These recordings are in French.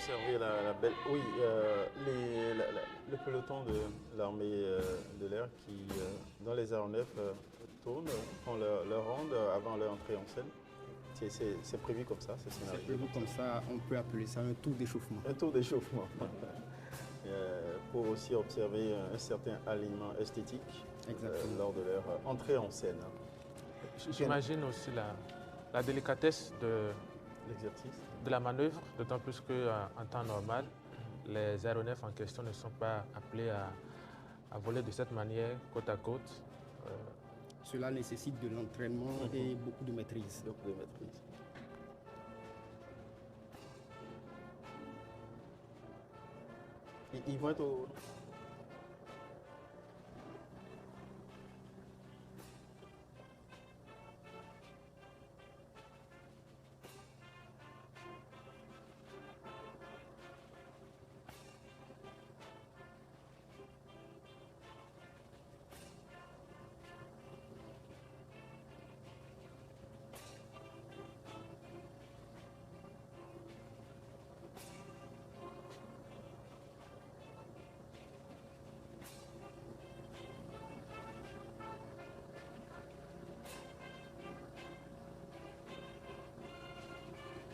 observé la belle. Oui, le peloton de l'armée de l'air qui, dans les aéronefs, tournent, font leur ronde avant leur entrée en scène. C'est prévu comme ça, c'est C'est scénarisé prévu comme ça, on peut appeler ça un tour d'échauffement. Un tour d'échauffement. Pour aussi observer un certain alignement esthétique lors de leur entrée en scène. J'imagine aussi la délicatesse L'exercice. de la manœuvre, d'autant plus qu'en temps normal, les aéronefs en question ne sont pas appelés à voler de cette manière côte à côte. Cela nécessite de l'entraînement et beaucoup de maîtrise. Beaucoup de maîtrise. Ils vont être au...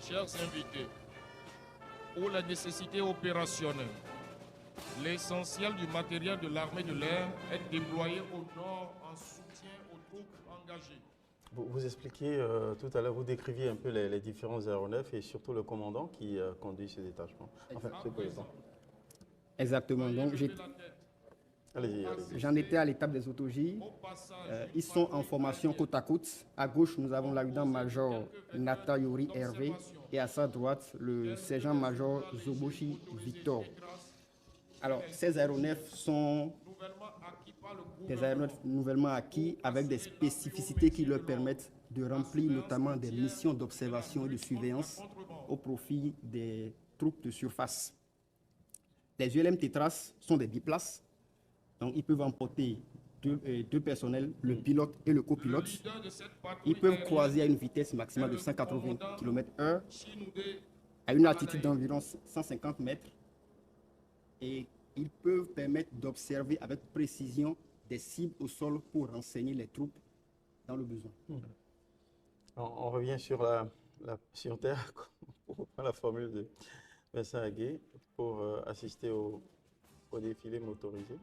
Chers invités, pour la nécessité opérationnelle, l'essentiel du matériel de l'armée de l'air est déployé au nord en soutien aux troupes engagées. Vous expliquiez tout à l'heure, vous décriviez un peu les différents aéronefs et surtout le commandant qui conduit ce détachement. Enfin, ce peloton. Exactement. Donc, allez-y. j'en étais à l'étape des autogies. Ils sont en formation côte à côte. À gauche, nous avons l'adjudant-major Nata Yori Hervé et à sa droite, le sergent-major Zoboshi Victor. Alors, ces aéronefs sont des aéronefs nouvellement acquis avec des spécificités qui leur permettent de remplir notamment des missions d'observation et de surveillance au profit des troupes de surface. Les ULM Tétras sont des biplaces, donc ils peuvent emporter deux personnels, le pilote et le copilote. Ils peuvent croiser à une vitesse maximale de 180 km/h, à une altitude d'environ 150 mètres, et ils peuvent permettre d'observer avec précision des cibles au sol pour renseigner les troupes dans le besoin. On revient sur sur Terre, pour reprendre la formule de Vincent Aguet, pour assister au défilé motorisé.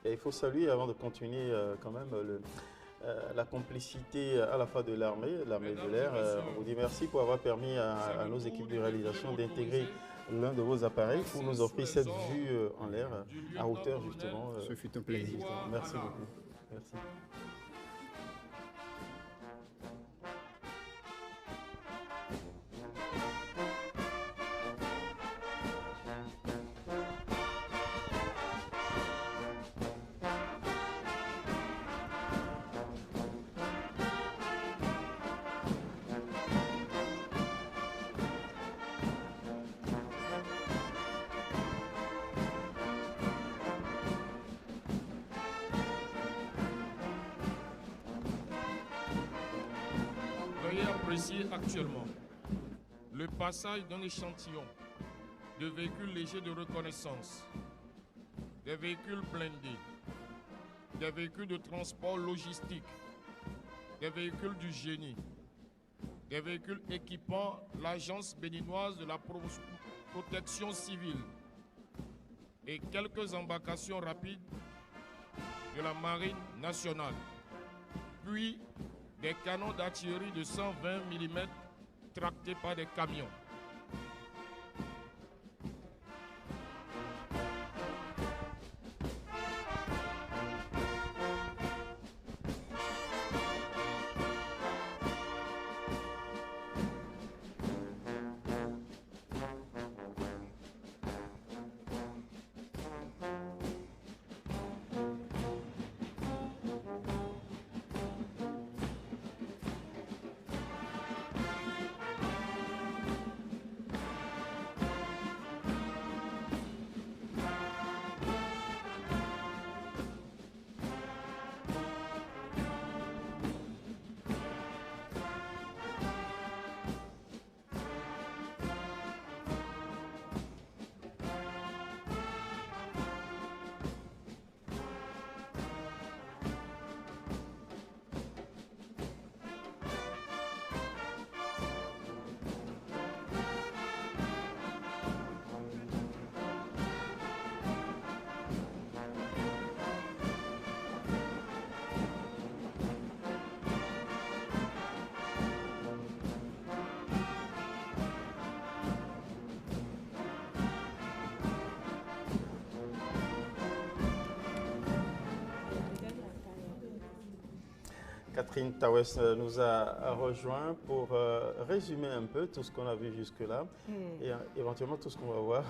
Et il faut saluer, avant de continuer, quand même, la complicité à la fois de l'armée de l'air. On vous dit merci pour avoir permis à nos équipes de réalisation d'intégrer l'un de vos appareils pour nous offrir cette vue en l'air, à hauteur justement. Ce fut un plaisir. Merci beaucoup. Merci. Veuillez apprécier actuellement le passage d'un échantillon de véhicules légers de reconnaissance, des véhicules blindés, des véhicules de transport logistique, des véhicules du génie, des véhicules équipant l'Agence béninoise de la protection civile et quelques embarcations rapides de la Marine nationale, puis des canons d'artillerie de 120 mm tractés par des camions. Catherine Tawes nous a rejoint pour résumer un peu tout ce qu'on a vu jusque-là et éventuellement tout ce qu'on va voir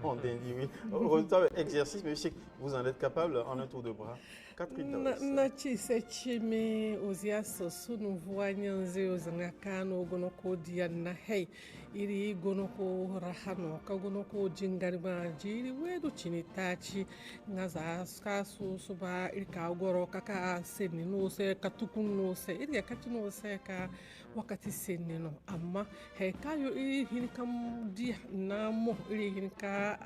en dernier. Oui. Exercice, mais je sais que vous en êtes capable en un tour de bras. Catherine Tawes. Nachi sechime oziaso sunu voanyanze ozangakano gonoko diana hey iri gonoko rahano ka gonoko jingarima jiri wedu chinitachi ngaza skasu suba irka goro kaka seni no se katukun no se iri yakati no se ka wakati seni no amma hey kayo iri hinkam di namo iri hinka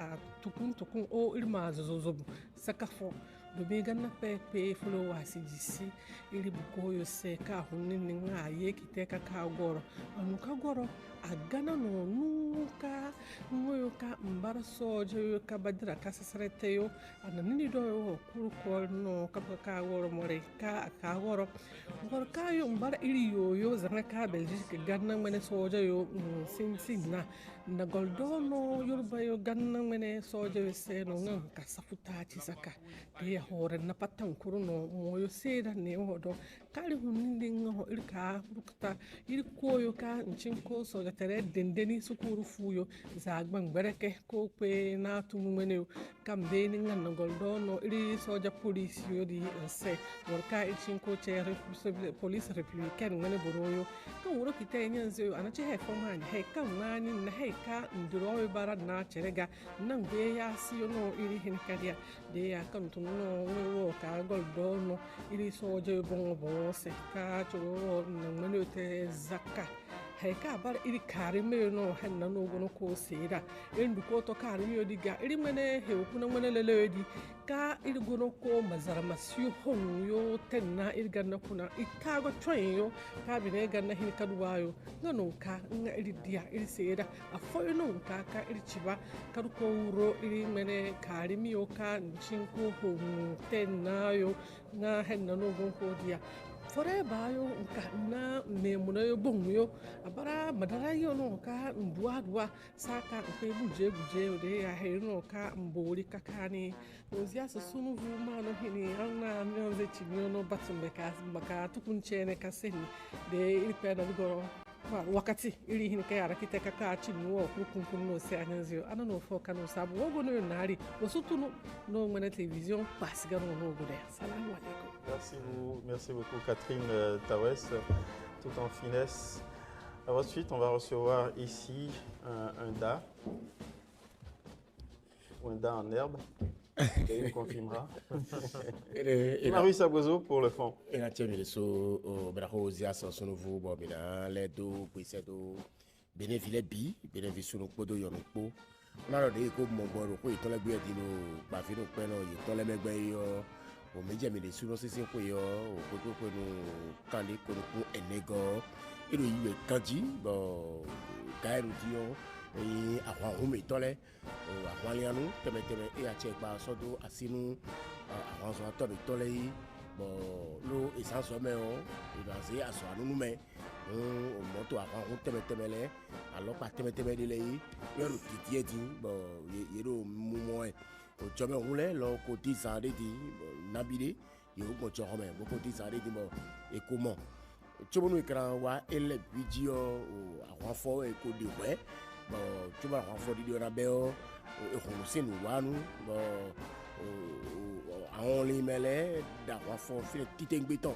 tukun o irma zozobu sakafo domin ganna pepe fulo wasi jisi ili bukoyo se ka hunni nga ye kiteka ka goro anu ka goro agana no nuka ngoyo ka mbara sojo yo ka badira ka sasarete yo anani do yo kurukol no ka goro more ka goro ka yo mbara ili yo zanga ka Belgique ganna mene sojo yo sin na goldono yoruba yo ganna mene sojo yo se no ngam ka safutaci saka de hore na patan kuruno moyo seda ne hodo kali hunindi ngo ilka bukta il koyo ka nchinko so da tere dendeni sukuru fuyo zagban bereke ko pe na tumu mene kam de ni ngan goldono ili soja police yo di se worka nchinko chere police republicaine ngane boroyo kan wuro kite nyanze anache he fomani he kan mani na he ka nduro bara na cherega nan be ya siyo no ili hinkadia de ya kan tuno wo ka goldono ili soja bongo se ka choro ngane te zakka hay ka bar iri karime no hanna no gono ko seeda endu ko to karime diga iri mene he kuna mene leledi ka iri gono ko mazara masyu hon yo tenna iri ganna kuna ikago twen ka bine ganna hin kadwayo ngano ka nga iri dia iri seeda afoyo no ka iri chiba kadu ko wuro iri mene karime yo ka nchinko hon tenna yo nga hanna no gono ko dia fore bayo ka na memuna yo bonyo abara madara yo no ka ndwa saka pe buje de ya he no ka mbori kakani ozia sunu vuma no hini ana nyanze chinyo no batumbe ka maka tukunchene kaseni de ilipeda goro wakati ili hini kaya rakite kaka chinu wo kunkun no se anyanzio ana no foka no sabu wogo no nari osutu no ngene television pasiga no gode assalamu alaikum. Merci beaucoup Catherine Tawes, tout en finesse. Ensuite, on va recevoir ici un da ou un da en herbe. Il confirmera. Marius Abozo pour le fond. Et la tienne, au Bravo Zias, son nouveau Bobina, les deux, puis c'est deux, bénéfice bi, bénéfice sur nos podos, yon po. On a dit que mon bon, il est dans la gueule, il va faire nos peines, il est dans la méga, au média, mais les sous nos sessions, au côté que nous, quand les pour un négo, et le Kandi, bon, Gaël Dion. Et à Rome tole à Walianu teme et à Tchekba sodo à Sinu à Ranzo tole tole bon l'eau et sans sommet et dans à soi nous mais on monte à Rome teme les alors pas teme de lei le qui dit bon yero moment au job roulé le côté ça dit nabide il au côté Rome au côté ça dit bon et comment tu veux nous écran wa et les vidéos à renfort et côté ouais bon tu vas renforcer du rabeo et on sait nous wanu bon on les mêlé d'avoir fait petit béton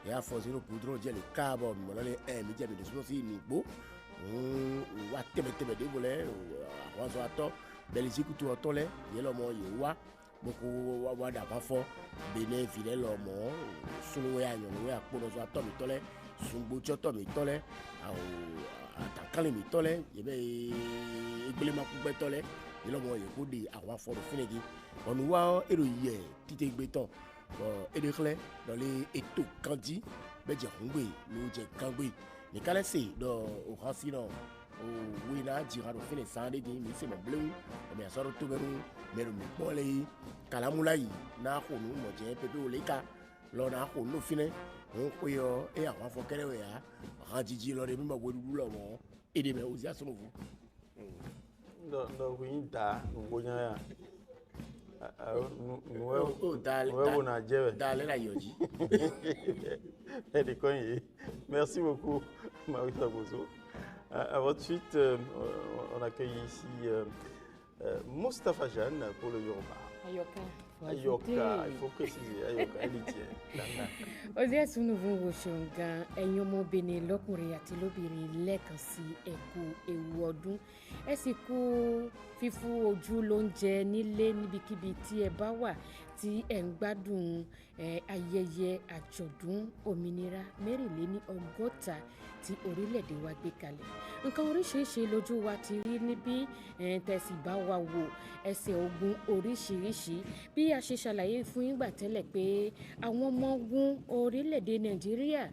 et à forcer le poudron de le carbone on les média de souci nous beau on va te dévoler à Ranzo ato Belgique tout autolé yelo mo yewa beaucoup wa d'avoir fort Bénin fidèle mo sunu ya nyo ya ko zo ato mi tole sumbu choto mi tole atakale mi tole yebe egbele makugbe tole yelo mo ye ko di awa foro finegi on wa ero ye tite gbeton edekle dans les eto kandi beje hungbe lo je kangbe ni kale se do o hasino o wina jirado fine sande di mi se mo bleu o mi asoro to beru meru mi pole kala mulai na honu mo je pepe o leka lo na honu fine on koyo e awa fo kere we ya rajiji lo de mi ma wodu lo mo ede me ozi aso vous no winda ngonya Merci beaucoup, Marie Fabozo. À votre suite, on accueille ici Moustapha Jeanne pour le Yoruba. Ayoka, il faut préciser. Ayoka, Elitier. Ozia Sunuvu Woshonga, Enyomo Bene Lokure àti lóbìnrin lẹ́ẹ̀kan sí ẹ̀kú ewu ọdún. Ẹ sì kú fífú ojú lóúnjẹ nílé níbikíbi tí ẹ bá wà tí ẹ ń gbádùn ayẹyẹ àjọ̀dún òmìnira mẹ́rìnléní ọgọ́ta tí orílẹ̀-èdè wa gbé kalẹ̀. Nǹkan oríṣiríṣi lójú wa ti rí níbí tẹ̀sí bá wa wò ẹsẹ̀ ogun oríṣiríṣi bí a ṣe ṣàlàyé fún yín gbà tẹ́lẹ̀ pé àwọn ọmọ ogun orílẹ̀-èdè Nàìjíríà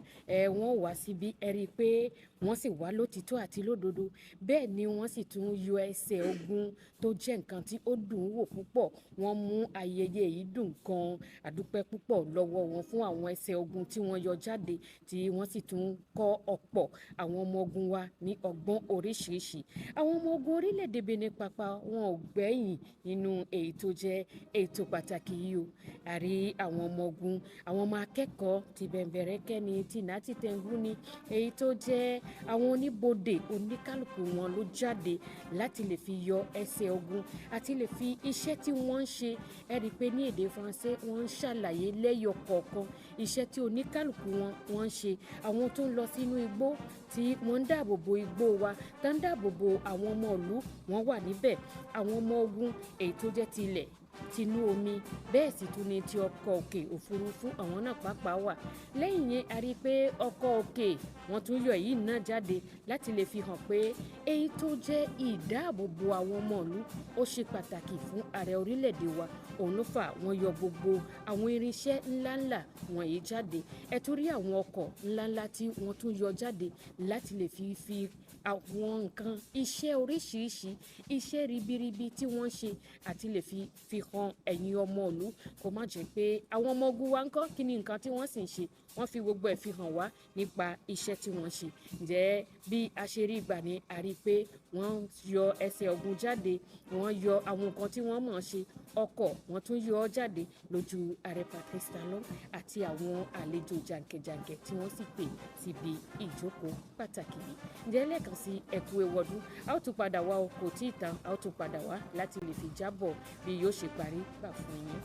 wọ́n wá síbi ẹ rí i pé wọ́n sì wá lótìtọ́ àti lódodo bẹ́ẹ̀ ni wọ́n sì tún yọ ẹsẹ̀ ogun tó jẹ́ nǹkan tí ó dùn wò púpọ̀ wọ́n mú ayẹyẹ yìí dùn gan àdúpẹ́ púpọ̀ lọ́wọ́ wọn fún àwọn ẹsẹ̀ ogun tí wọ́n yọ jáde tí wọ́n sì tún kọ́ ọ̀pọ̀ àwọn ọmọ ogun wa ní ọgbọ́n oríṣiríṣi àwọn ọmọ ogun orílẹ̀-èdè Benin pàápàá wọn ò gbẹ̀yìn nínú èyí tó jẹ́ ètò pàtàkì yìí o àrí àwọn ọmọ ogun àwọn ọmọ akẹ́kọ̀ọ́ ti bẹ̀rẹ̀ kẹ́ni ti nàti tẹ̀ngú ni èyí tó jẹ́ àwọn oníbodè oníkálukú wọn ló jáde láti lè fi yọ ẹsẹ̀ ogun àti lè fi iṣẹ́ tí wọ́n ń ṣe ẹ rí i pé ní èdè Faransé wọ́n ń ṣàlàyé lẹ́yọ kọ̀ọ̀kan iṣẹ́ tí oníkálukú wọn ń ṣe àwọn tó ń lọ sínú igbó tí wọ́n ń dáàbò bo igbó wa tó ń dáàbò bo àwọn ọmọ ìlú wọn wà níbẹ̀ àwọn ọmọ ogun èyí tó jẹ́ tilẹ̀ tinú omi bẹ́ẹ̀ sì tún ní ti ọkọ̀ òkè òfurufú àwọn náà pàápàá wà lẹ́yìn yẹn a rí i pé ọkọ̀ òkè wọ́n tún yọ èyí náà jáde láti lè fi hàn pé èyí tó jẹ́ ìdáàbòbò àwọn ọmọ ìlú ó ṣe pàtàkì fún ààrẹ orílẹ̀-èdè wa òun ló fà wọ́n yọ gbogbo àwọn irinṣẹ́ ńláńlá wọ̀nyí jáde ẹ tún rí àwọn ọkọ̀ ńláńlá tí wọ́n tún yọ jáde láti lè fi àwọn nǹkan iṣẹ́ oríṣiríṣi iṣẹ́ ribiribi tí wọ́n ṣe àti lè fi hàn ẹ̀yin ọmọ ìlú kó má jẹ́ pé àwọn ọmọ ogun wa ń kọ́ kí ni nǹkan tí wọ́n sì ń ṣe wọ́n fi gbogbo ẹ̀ fi hàn wá nípa iṣẹ́ tí wọ́n ṣe ǹjẹ́ bí a ṣe rí ìgbà ni a rí i pé wọ́n yọ ẹsẹ̀ ogun jáde wọ́n yọ àwọn nǹkan tí wọ́n mọ̀ ṣe ọkọ̀ wọ́n tún yọ ọ́ jáde lójú ààrẹ Patrice Talon àti àwọn àlejò jàǹkẹ̀jàǹkẹ̀ tí wọ́n sì pè síbi ìjókòó pàtàkì yìí ǹjẹ́ lẹ́ẹ̀kan sí ẹ̀kú ewu ọdún a ó tún padà wá o kò tí ì tán a ó tún padà wá láti lè fi jábọ̀ bí yóò ṣe parí gbà fún yín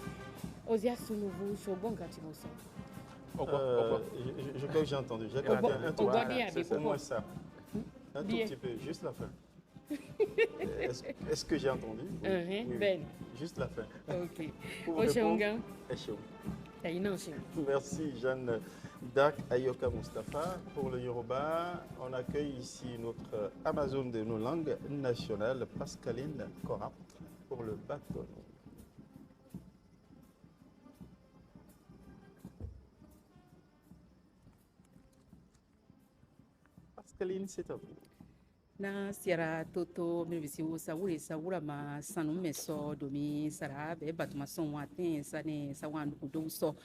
Ozia Sunuvu ṣogbọ́n nǹkan tí mo sọ. Je crois que j'ai entendu. J'ai compris un tout c'est au moins ça. Un tout petit peu, juste la fin. Est-ce que j'ai entendu? Oui. Ben. Juste la fin. Ok. Oshonga. Merci Jeanne d'Arc Ayoka Moustapha. Pour le Yoruba, on accueille ici notre Amazone de nos langues nationales, Pascaline Cora, pour le bâton. Pascaline, c'est à vous. Na siara toto mevisi usawuri sawura ma sanu meso domi sara be batuma son watin sane sawan kudo so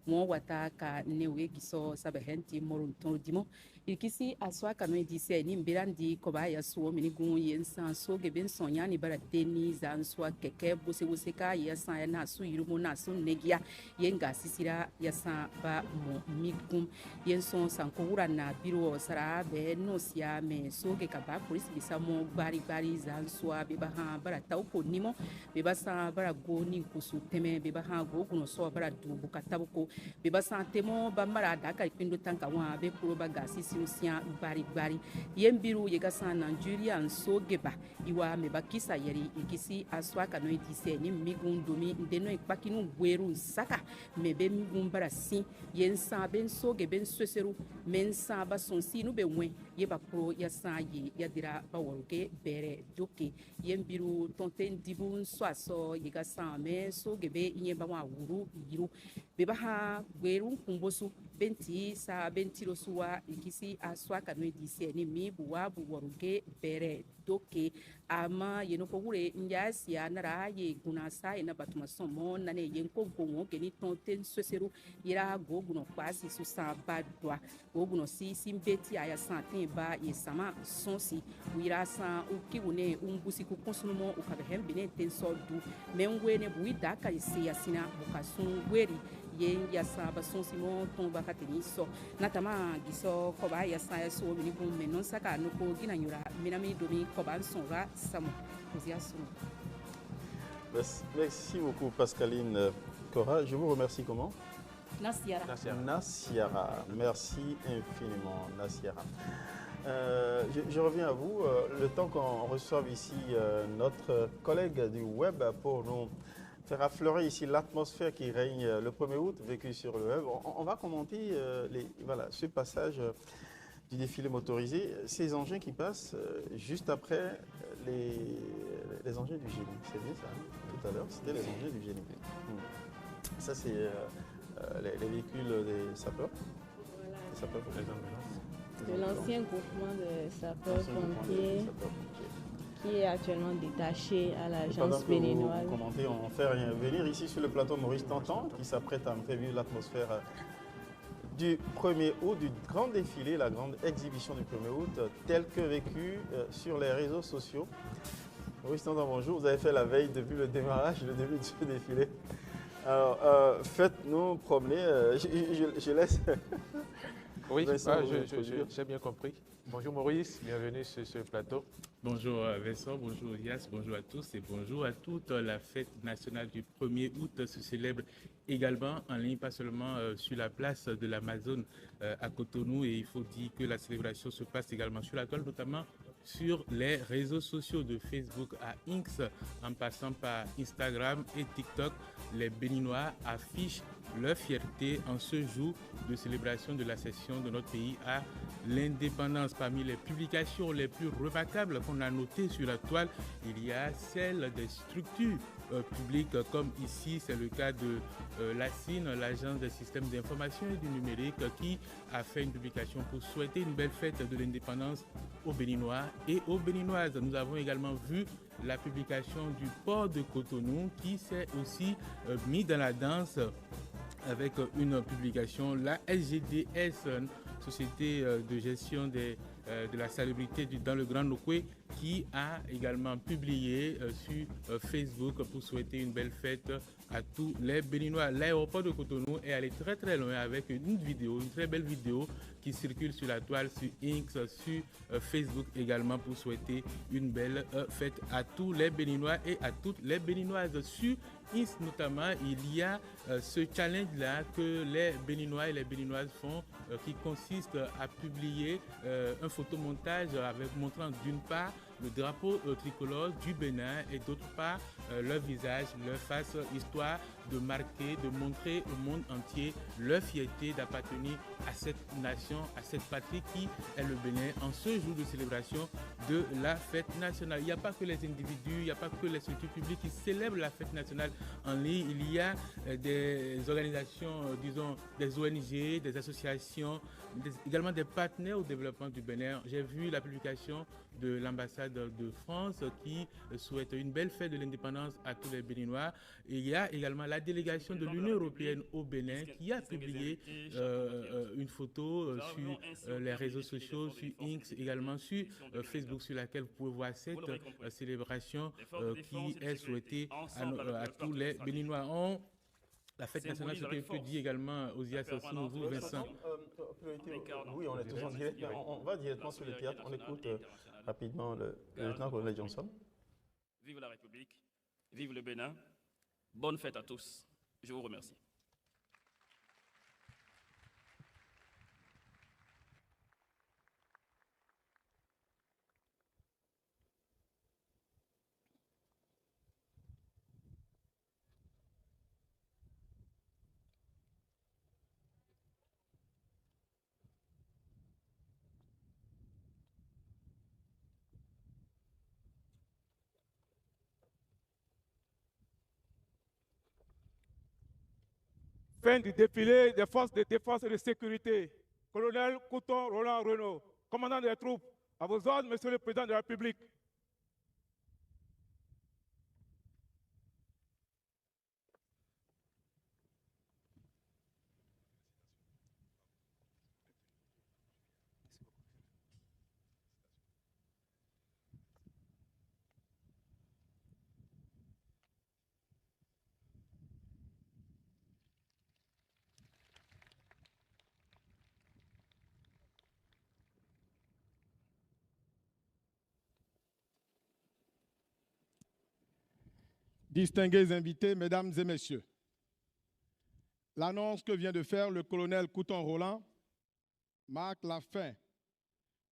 mo wata ka newe giso sabahenti morunto dimo ikisi aswa kanu dise ni mbirandi koba ya so mini gun yensan so geben sonya ni bara deni zan so keke bose bose ka ya san ya na su yirumo na su negia yenga sisira ya san ba mo migum yenson sanko wura na biro sara be no sia me so ge ka ba police bisa mo bari zan so be ba ha bara tauko nimo be ba sa bara go ni kusu teme be ba ha go kuno so bara du bukatabuko be ba sa temo ba mara daka ipindo tanka wa be kuro ba gasi sinusia bari yembiru yega sa Nigeria nso geba iwa me bakisa yeri ikisi aswa kanu dise ni migun domi ndeno ipakinu weru saka me be migun barasi yensa ben so geben soseru mensa ba sonsi nu be wen ye ba pro ya sa ye ya dira ba woruke bere joke yembiru tonten dibun so aso yega sa me so gebe inye ba wa wuru yiru be ba ha ma gweru kumbosu benti sa benti rosua ikisi aswa kanwe dise ni mi buwa buwaruge bere doke ama yenoko wure nyasi anara ye gunasa ina batuma somo nane yenko gongo geni tonten soseru ira goguno kwasi susa badwa goguno si simbeti aya santin ba ye sama sonsi wira san ukiwune umbusi ku konsumo ukabehem bine tenso du menwene buida ka ise yasina bukasun weri yen yasa bason simon tomba kateni so natama giso koba yasa so mini bun menon saka no ko ginanyura minami domi koba sonra samo oziasu. Merci beaucoup Pascaline Cora. Je vous remercie comment? Nasiara. Nasiara. Merci infiniment Nasiara. Je reviens à vous. Le temps qu'on reçoive ici notre collègue du web pour nous faire affleurer ici l'atmosphère qui règne le 1er août vécu sur le web. On va commenter ce passage du défilé motorisé, ces engins qui passent juste après les engins du génie. C'est bien ça, hein? Tout à l'heure, c'était les engins du génie. Ça, c'est les véhicules des sapeurs. Voilà. Les sapeurs, De l'ancien groupement de sapeurs-pompiers qui est actuellement détaché à l'agence béninoise. Vous commentez, on fait rien. Venir ici sur le plateau Maurice Tantan qui s'apprête à me faire vivre l'atmosphère du 1er août, du grand défilé, la grande exhibition du 1er août, telle que vécue sur les réseaux sociaux. Maurice Tantan, bonjour. Vous avez fait la veille depuis le démarrage, le début de ce défilé. Alors, faites-nous promener. Je laisse. Oui, j'ai bien compris. Bonjour Maurice, bienvenue sur ce plateau. Bonjour Vincent, bonjour Yas, bonjour à tous et bonjour à toutes. La fête nationale du 1er août se célèbre également en ligne, pas seulement sur la place de l'Amazone à Cotonou. Et il faut dire que la célébration se passe également sur la toile, notamment sur les réseaux sociaux de Facebook à X, en passant par Instagram et TikTok. Les Béninois affichent leur fierté en ce jour de célébration de la cession de notre pays à l'indépendance. Parmi les publications les plus remarquables qu'on a notées sur la toile, il y a celle des structures publiques, comme ici c'est le cas de l'ASIN, l'Agence des systèmes d'information et du numérique, qui a fait une publication pour souhaiter une belle fête de l'indépendance aux Béninois et aux Béninoises. Nous avons également vu la publication du port de Cotonou qui s'est aussi mis dans la danse avec une publication, la SGDS, Société de gestion de la salubrité dans le Grand Nokoué, qui a également publié sur Facebook pour souhaiter une belle fête à tous les Béninois. L'aéroport de Cotonou est allé très très loin avec une vidéo, une très belle vidéo qui circule sur la toile, sur X, sur Facebook également, pour souhaiter une belle fête à tous les Béninois et à toutes les Béninoises. Sur X notamment, il y a ce challenge-là que les Béninois et les Béninoises font, qui consiste à publier un photomontage montrant d'une part le drapeau tricolore du Bénin et d'autre part leur visage, leur face, histoire de marquer, de montrer au monde entier leur fierté d'appartenir à cette nation, à cette patrie qui est le Bénin, en ce jour de célébration de la fête nationale. Il n'y a pas que les individus, il n'y a pas que les structures publiques qui célèbrent la fête nationale en ligne. Il y a des organisations, disons des ONG, des associations, également des partenaires au développement du Bénin. J'ai vu la publication de l'ambassade de France qui souhaite une belle fête de l'indépendance à tous les Béninois. Et il y a également la délégation de l'Union européenne au Bénin qui a publié une photo sur les réseaux sociaux, sur X, également sur Facebook, sur laquelle vous pouvez voir cette célébration qui est souhaitée à tous les Béninois. La fête nationale, ce que dit également Osias Sounouvou, Vincent. Oui, on est tous en direct. On va directement sur le théâtre. On écoute rapidement le lieutenant-colonel Johnson. Vive la République, vive le Bénin. Bonne fête à tous. Je vous remercie. fin du défilé des forces de défense et de sécurité. Colonel Couton Roland Renaud, commandant des troupes, à vos ordres, Monsieur le Président de la République. Distingués invités, mesdames et messieurs, l'annonce que vient de faire le colonel Couton Roland marque la fin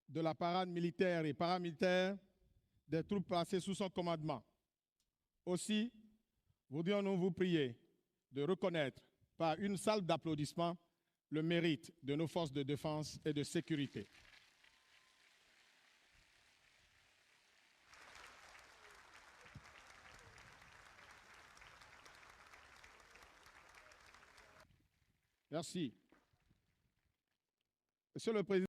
de la parade militaire et paramilitaire des troupes placées sous son commandement. Aussi, voudrions-nous vous prier de reconnaître par une salve d'applaudissements le mérite de nos forces de défense et de sécurité. Merci. Monsieur le Président,